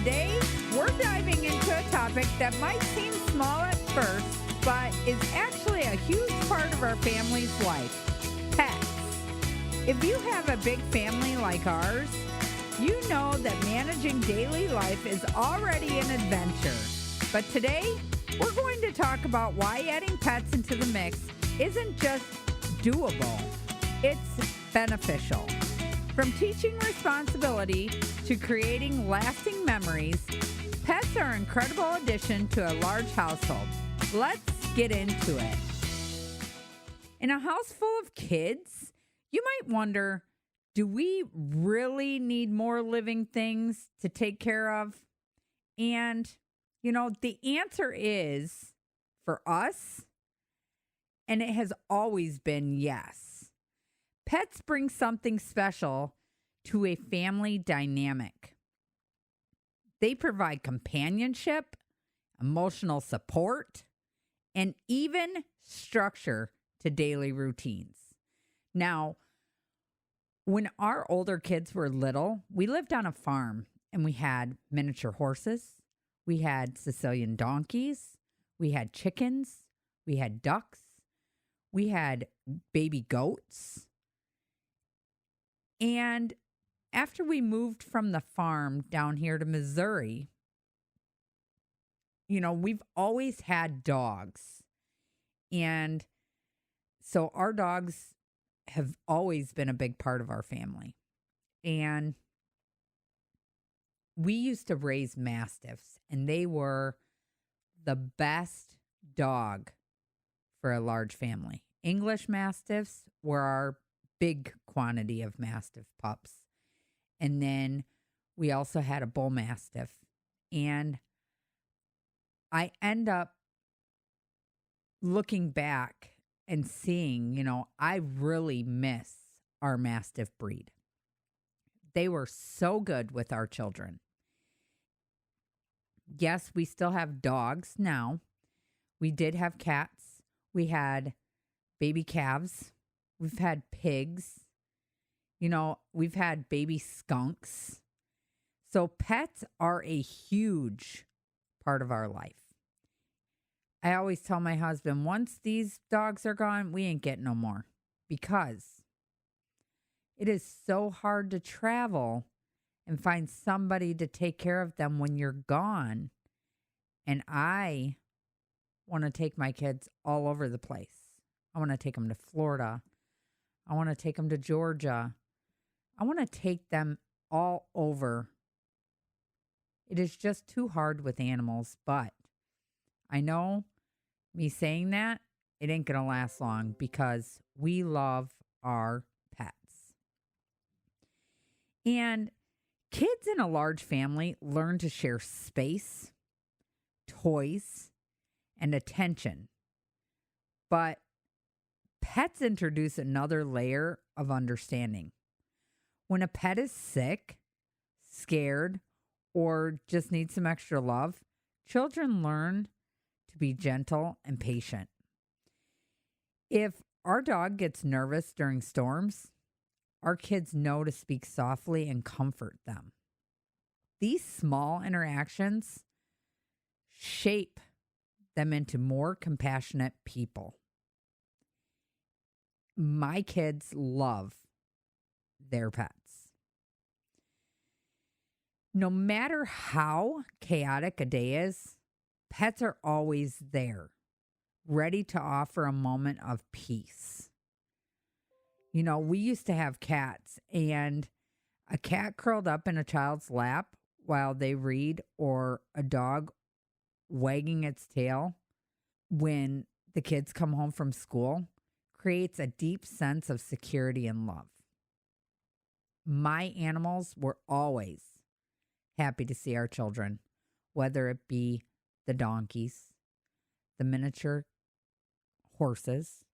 Today, we're diving into a topic that might seem small at first, but is actually a huge part of our family's life: pets. If you have a big family like ours, you know that managing daily life is already an adventure. But today, we're going to talk about why adding pets into the mix isn't just doable, it's beneficial. From teaching responsibility to creating lasting memories, pets are an incredible addition to a large household. Let's get into it. In a house full of kids, you might wonder, do we really need more living things to take care of? And, the answer is, for us, and it has always been yes. Pets bring something special to a family dynamic. They provide companionship, emotional support, and even structure to daily routines. Now, when our older kids were little, we lived on a farm and we had miniature horses, we had Sicilian donkeys, we had chickens, we had ducks, we had baby goats. And after we moved from the farm down here to Missouri, we've always had dogs. And so our dogs have always been a big part of our family. And we used to raise mastiffs, and they were the best dog for a large family. English mastiffs were our big quantity of mastiff pups. And then we also had a bull mastiff. And I end up looking back and seeing, I really miss our mastiff breed. They were so good with our children. Yes, we still have dogs now. We did have cats. We had baby calves. We've had pigs. We've had baby skunks. So pets are a huge part of our life. I always tell my husband, once these dogs are gone, we ain't getting no more, because it is so hard to travel and find somebody to take care of them when you're gone. And I want to take my kids all over the place. I want to take them to Florida. I want to take them to Georgia. I want to take them all over. It is just too hard with animals, but I know me saying that, it ain't going to last long because we love our pets. And kids in a large family learn to share space, toys, and attention. But pets introduce another layer of understanding. When a pet is sick, scared, or just needs some extra love, children learn to be gentle and patient. If our dog gets nervous during storms, our kids know to speak softly and comfort them. These small interactions shape them into more compassionate people. My kids love their pets. No matter how chaotic a day is, pets are always there, ready to offer a moment of peace. We used to have cats, and a cat curled up in a child's lap while they read, or a dog wagging its tail when the kids come home from school creates a deep sense of security and love. My animals were always happy to see our children, whether it be the donkeys, the miniature horses,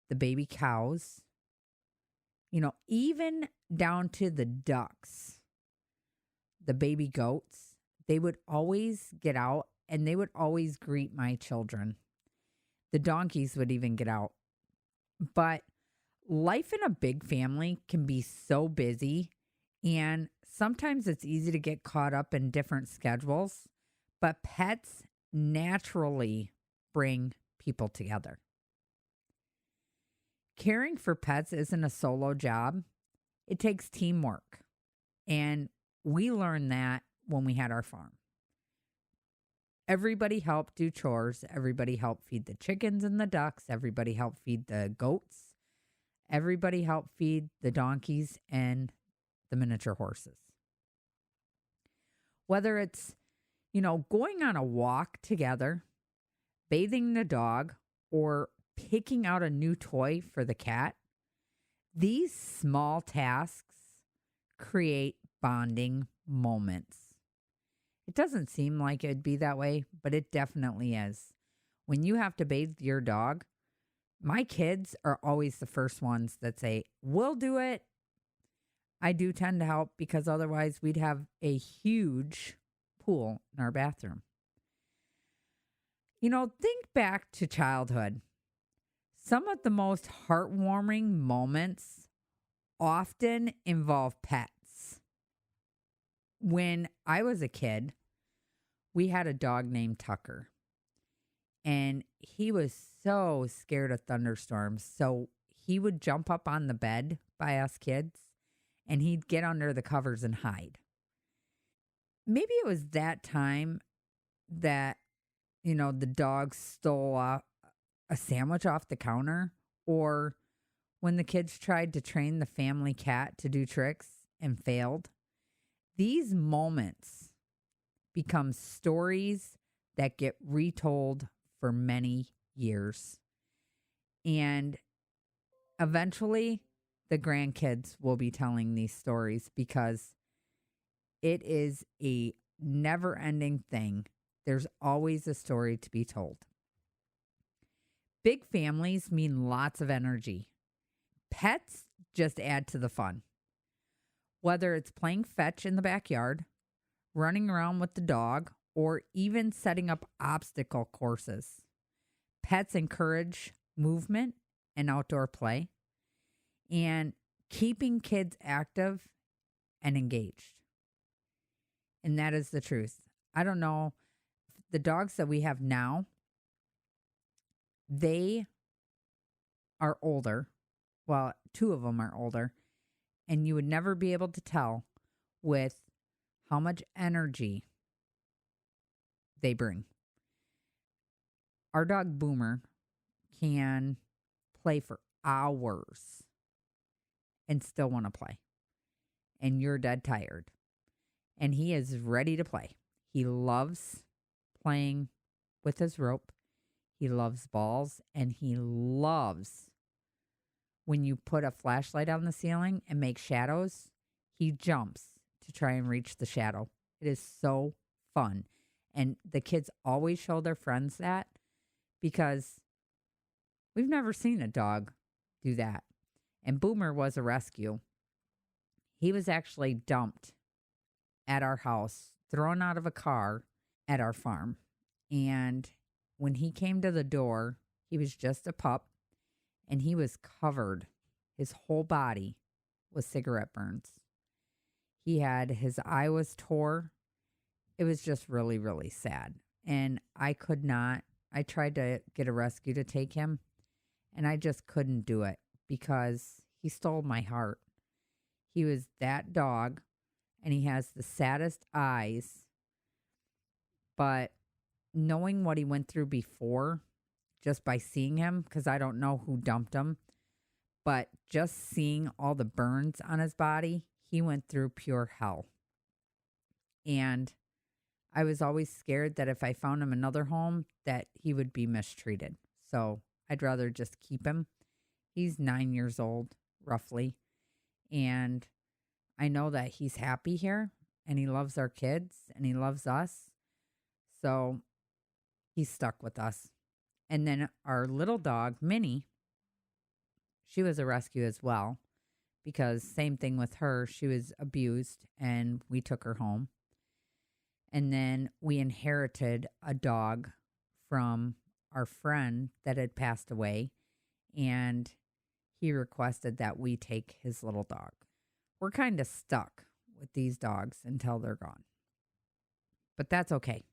the baby cows, even down to the ducks, the baby goats. They would always get out and they would always greet my children. The donkeys would even get out. But life in a big family can be so busy, And sometimes it's easy to get caught up in different schedules, but pets naturally bring people together. Caring for pets isn't a solo job, it takes teamwork. And we learned that when we had our farm. Everybody helped do chores. Everybody helped feed the chickens and the ducks. Everybody helped feed the goats. Everybody helped feed the donkeys and the miniature horses. Whether it's, going on a walk together, bathing the dog, or picking out a new toy for the cat, these small tasks create bonding moments. It doesn't seem like it'd be that way, but it definitely is. When you have to bathe your dog, my kids are always the first ones that say, "We'll do it." I do tend to help because otherwise we'd have a huge pool in our bathroom. Think back to childhood. Some of the most heartwarming moments often involve pets. When I was a kid, we had a dog named Tucker, and he was so scared of thunderstorms. So he would jump up on the bed by us kids, and he'd get under the covers and hide. Maybe it was that time that, the dog stole a sandwich off the counter, or when the kids tried to train the family cat to do tricks and failed. These moments become stories that get retold for many years. And eventually, the grandkids will be telling these stories because it is a never-ending thing. There's always a story to be told. Big families mean lots of energy. Pets just add to the fun. Whether it's playing fetch in the backyard, running around with the dog, or even setting up obstacle courses, pets encourage movement and outdoor play and keeping kids active and engaged. And that is the truth. I don't know. The dogs that we have now, they are older. Well, 2 of them are older. And you would never be able to tell with how much energy they bring. Our dog Boomer can play for hours and still want to play. And you're dead tired. And he is ready to play. He loves playing with his rope. He loves balls. And he loves when you put a flashlight on the ceiling and make shadows. He jumps to try and reach the shadow. It is so fun. And the kids always show their friends that because we've never seen a dog do that. And Boomer was a rescue. He was actually dumped at our house, thrown out of a car at our farm. And when he came to the door, he was just a pup and he was covered. His whole body was cigarette burns. His eye was tore. It was just really, really sad. And I tried to get a rescue to take him and I just couldn't do it because he stole my heart. He was that dog and he has the saddest eyes. But knowing what he went through before, just by seeing him, because I don't know who dumped him, but just seeing all the burns on his body, he went through pure hell. And I was always scared that if I found him another home, that he would be mistreated. So I'd rather just keep him. He's 9 years old, roughly. And I know that he's happy here and he loves our kids and he loves us. So he's stuck with us. And then our little dog, Minnie, she was a rescue as well because same thing with her. She was abused and we took her home. And then we inherited a dog from our friend that had passed away. And he requested that we take his little dog. We're kind of stuck with these dogs until they're gone. But that's okay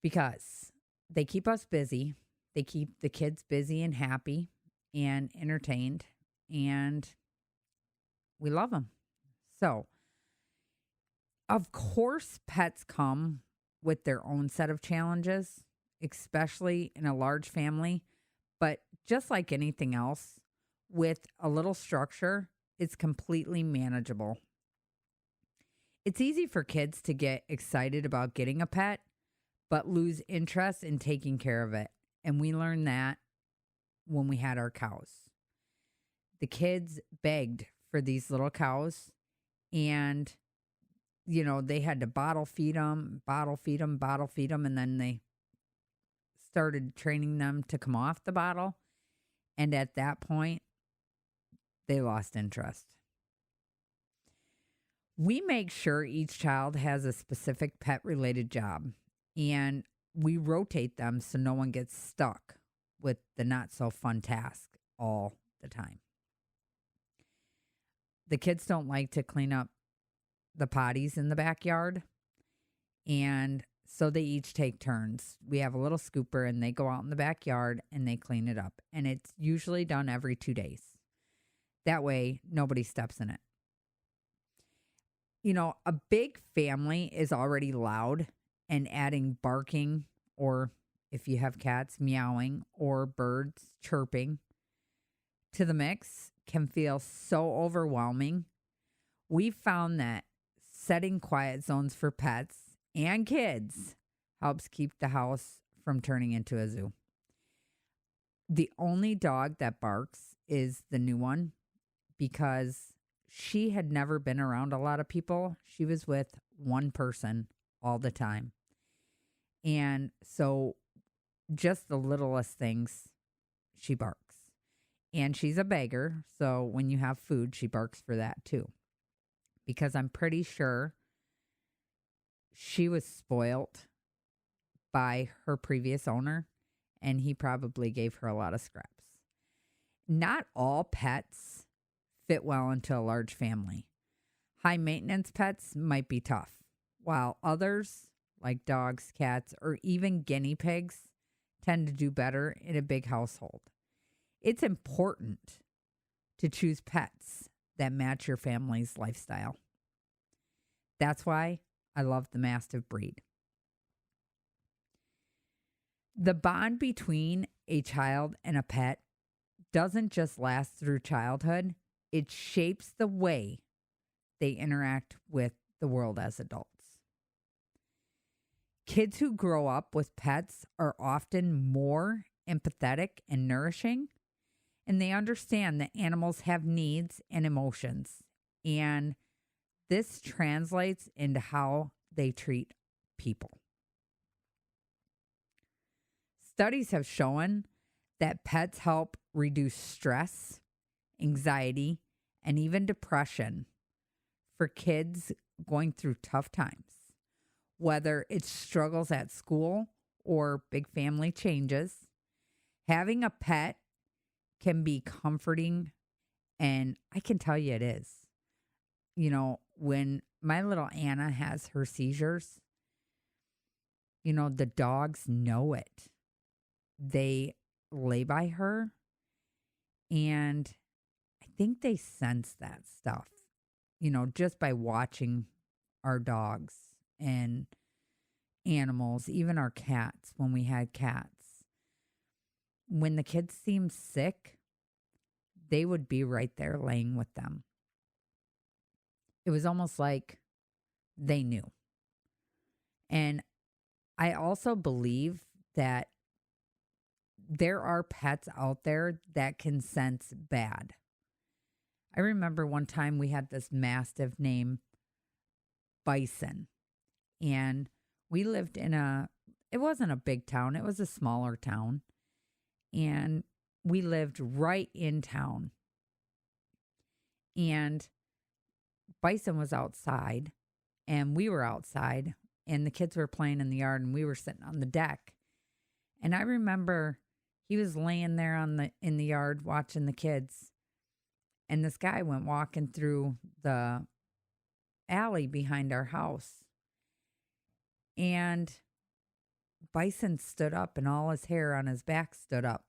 because they keep us busy. They keep the kids busy and happy and entertained, and we love them. So, of course, pets come with their own set of challenges, especially in a large family. But just like anything else, with a little structure, it's completely manageable. It's easy for kids to get excited about getting a pet, but lose interest in taking care of it. And we learned that when we had our cows. The kids begged for these little cows, and they had to bottle feed them, and then they started training them to come off the bottle. And at that point, they lost interest. We make sure each child has a specific pet-related job, and we rotate them so no one gets stuck with the not-so-fun task all the time. The kids don't like to clean up the potties in the backyard, and so they each take turns. We have a little scooper, and they go out in the backyard, and they clean it up. And it's usually done every 2 days. That way, nobody steps in it. A big family is already loud, and adding barking, or if you have cats, meowing, or birds chirping to the mix can feel so overwhelming. We found that setting quiet zones for pets and kids helps keep the house from turning into a zoo. The only dog that barks is the new one because she had never been around a lot of people. She was with one person all the time. And so just the littlest things, she barks. And she's a beggar, so when you have food, she barks for that too. Because I'm pretty sure she was spoilt by her previous owner, and he probably gave her a lot of scraps. Not all pets fit well into a large family. High maintenance pets might be tough, while others, like dogs, cats, or even guinea pigs, tend to do better in a big household. It's important to choose pets that match your family's lifestyle. That's why I love the Mastiff breed. The bond between a child and a pet doesn't just last through childhood, it shapes the way they interact with the world as adults. Kids who grow up with pets are often more empathetic and nourishing, and they understand that animals have needs and emotions, and this translates into how they treat people. Studies have shown that pets help reduce stress, anxiety, and even depression for kids going through tough times. Whether it's struggles at school or big family changes, having a pet can be comforting, and I can tell you it is. When my little Anna has her seizures, the dogs know it. They lay by her, and I think they sense that stuff, just by watching our dogs and animals, even our cats, when we had cats. When the kids seemed sick, they would be right there laying with them. It was almost like they knew. And I also believe that there are pets out there that can sense bad. I remember one time we had this Mastiff named Bison, and we lived it wasn't a big town, it was a smaller town, and we lived right in town. And Bison was outside, and we were outside, and the kids were playing in the yard, and we were sitting on the deck. And I remember he was laying there in the yard watching the kids, and this guy went walking through the alley behind our house. And Bison stood up and all his hair on his back stood up.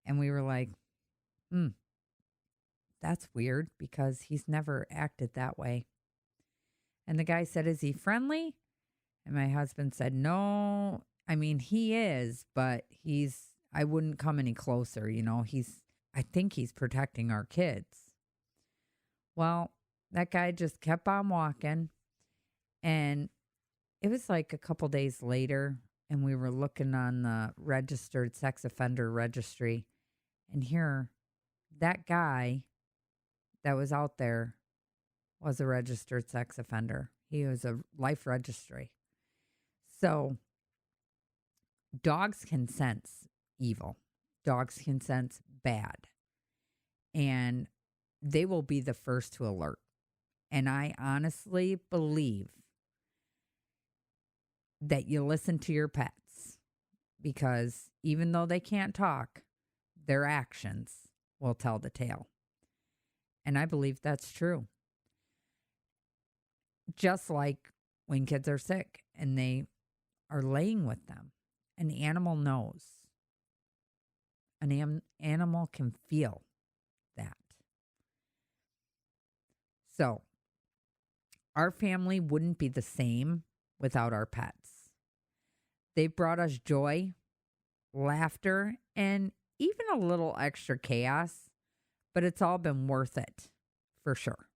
And we were like, that's weird because he's never acted that way. And the guy said, is he friendly? And my husband said, no, I mean, he is, but I wouldn't come any closer. I think he's protecting our kids. Well, that guy just kept on walking. And it was like a couple days later, and we were looking on the registered sex offender registry. And here, that guy that was out there was a registered sex offender. He was a life registry. So dogs can sense evil. Dogs can sense bad. And they will be the first to alert. And I honestly believe that you listen to your pets, because even though they can't talk, their actions will tell the tale. And I believe that's true. Just like when kids are sick and they are laying with them, an animal knows. An animal can feel that. So our family wouldn't be the same without our pets. They brought us joy, laughter, and even a little extra chaos, but it's all been worth it for sure.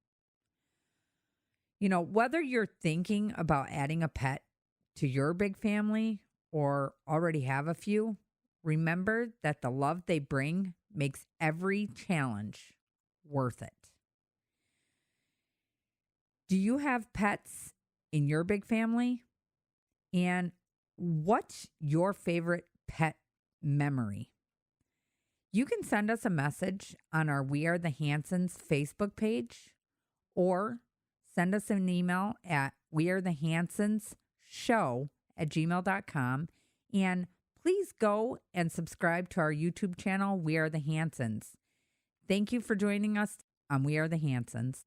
Whether you're thinking about adding a pet to your big family or already have a few, remember that the love they bring makes every challenge worth it. Do you have pets in your big family? And what's your favorite pet memory? You can send us a message on our We Are the Hansons Facebook page, or send us an email at wearethehansonsshow@gmail.com. And please go and subscribe to our YouTube channel, We Are the Hansons. Thank you for joining us on We Are the Hansons.